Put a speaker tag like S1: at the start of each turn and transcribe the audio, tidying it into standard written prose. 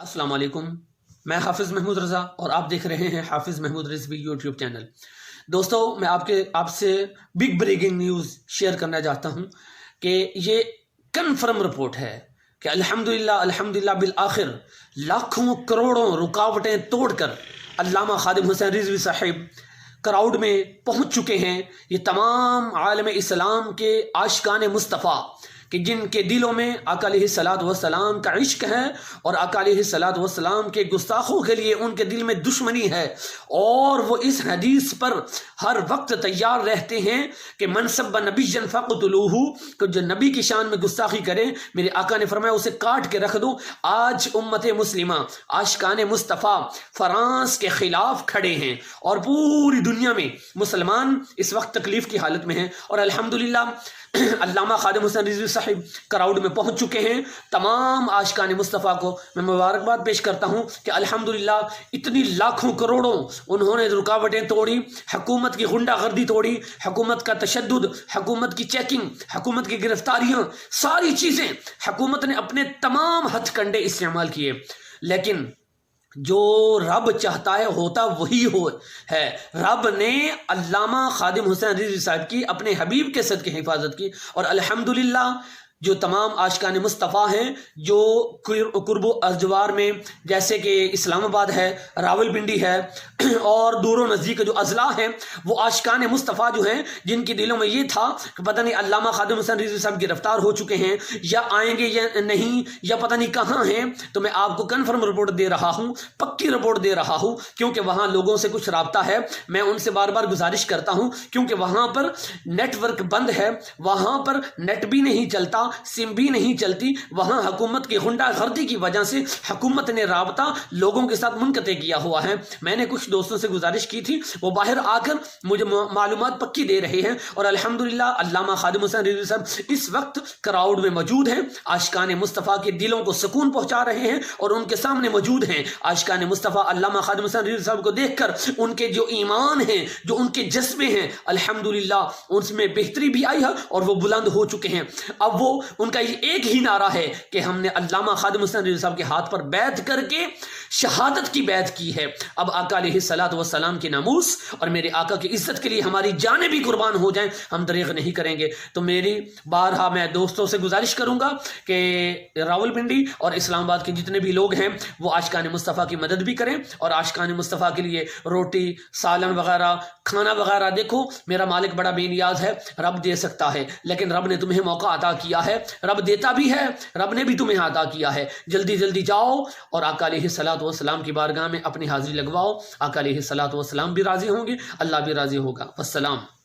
S1: السلام علیکم، میں حافظ محمود رضا اور آپ دیکھ رہے ہیں حافظ محمود رضوی یوٹیوب چینل۔ دوستو، میں آپ سے بگ بریکنگ نیوز شیئر کرنا چاہتا ہوں کہ یہ کنفرم رپورٹ ہے کہ الحمدللہ بالآخر لاکھوں کروڑوں رکاوٹیں توڑ کر علامہ خادم حسین رضوی صاحب کراؤڈ میں پہنچ چکے ہیں۔ یہ تمام عالم اسلام کے عاشقان مصطفیٰ کہ جن کے دلوں میں آقا علیہ الصلوۃ والسلام کا عشق ہے اور آقا علیہ الصلوۃ والسلام کے گستاخوں کے لیے ان کے دل میں دشمنی ہے، اور وہ اس حدیث پر ہر وقت تیار رہتے ہیں کہ من سب نبی فقتلوہ، کہ جو نبی کی شان میں گستاخی کرے میرے آقا نے فرمایا اسے کاٹ کے رکھ دو۔ آج امت مسلمہ عاشقان مصطفیٰ فرانس کے خلاف کھڑے ہیں اور پوری دنیا میں مسلمان اس وقت تکلیف کی حالت میں ہیں، اور الحمدللہ علامہ خادم حسین رضوی صاحب کراؤڈ میں پہنچ چکے ہیں۔ تمام عاشقان مصطفیٰ کو میں مبارکباد پیش کرتا ہوں کہ الحمدللہ اتنی لاکھوں کروڑوں انہوں نے رکاوٹیں توڑی، حکومت کی غنڈہ گردی توڑی، حکومت کا تشدد، حکومت کی چیکنگ، حکومت کی گرفتاریاں، ساری چیزیں حکومت نے اپنے تمام ہتھ کنڈے استعمال کیے، لیکن جو رب چاہتا ہے ہوتا وہی ہے۔ رب نے علامہ خادم حسین رضوی صاحب کی اپنے حبیب کے صدقے حفاظت کی، اور الحمدللہ جو تمام عاشقان مصطفیٰ ہیں جو قرب و ازجوار میں جیسے کہ اسلام آباد ہے، راول پنڈی ہے اور دور و نزدیک جو اضلاع ہیں، وہ عاشقان مصطفیٰ جو ہیں جن کے دلوں میں یہ تھا کہ پتہ نہیں علامہ خادم حسین رضوی صاحب گرفتار ہو چکے ہیں یا آئیں گے یا نہیں، یا پتہ نہیں کہاں ہیں، تو میں آپ کو کنفرم رپورٹ دے رہا ہوں، پکی رپورٹ دے رہا ہوں، کیونکہ وہاں لوگوں سے کچھ رابطہ ہے۔ میں ان سے بار بار گزارش کرتا ہوں کیونکہ وہاں پر نیٹ ورک بند ہے، وہاں پر نیٹ بھی نہیں چلتا، سم بھی نہیں چلتی، وہاں حکومت کی غنڈہ گردی کی وجہ سے حکومت نے رابطہ لوگوں کے ساتھ منقطع کیا ہوا ہے۔ میں نے کچھ دوستوں سے گزارش کی تھی، وہ باہر آ کر مجھے معلومات پکی دے رہے ہیں، اور الحمدللہ علامہ خادم حسین رضوی صاحب اس وقت کراؤڈ میں موجود ہیں، عاشقان مصطفیٰ کے دلوں کو سکون پہنچا رہے ہیں اور ان کے سامنے موجود ہیں۔ عاشقان مصطفیٰ علامہ خادم حسین رضوی صاحب کو دیکھ کر ان کے جو ایمان ہیں، جو ان کے جذبے ہیں، الحمدللہ اس میں بہتری بھی آئی ہے اور وہ بلند ہو چکے ہیں۔ اب وہ ان کا ایک ہی نعرہ ہے کہ ہم نے علامہ خادم حسین رضوی صاحب کے ہاتھ پر بیعت کر کے شہادت کی بیعت کی ہے۔ اب آقا علیہ الصلوۃ والسلام کی ناموس اور میرے آقا کی عزت کے لیے ہماری جانیں بھی قربان ہو جائیں، ہم دریغ نہیں کریں گے۔ تو میری بارہا میں دوستوں سے گزارش کروں گا کہ راول پنڈی اور اسلام آباد کے جتنے بھی لوگ ہیں وہ عاشقان مصطفیٰ کی مدد بھی کریں، اور عاشقان مصطفیٰ کے لیے روٹی، سالن وغیرہ، کھانا وغیرہ، دیکھو میرا مالک بڑا بے نیاز ہے، رب دے سکتا ہے، لیکن رب نے تمہیں موقع عطا کیا ہے، رب دیتا بھی ہے، رب نے بھی تمہیں عطا کیا ہے۔ جلدی جلدی جاؤ اور آقا علیہ الصلوۃ والسلام کی بارگاہ میں اپنی حاضری لگواؤ، آقا علیہ الصلوۃ والسلام بھی راضی ہوں گے، اللہ بھی راضی ہوگا۔ والسلام۔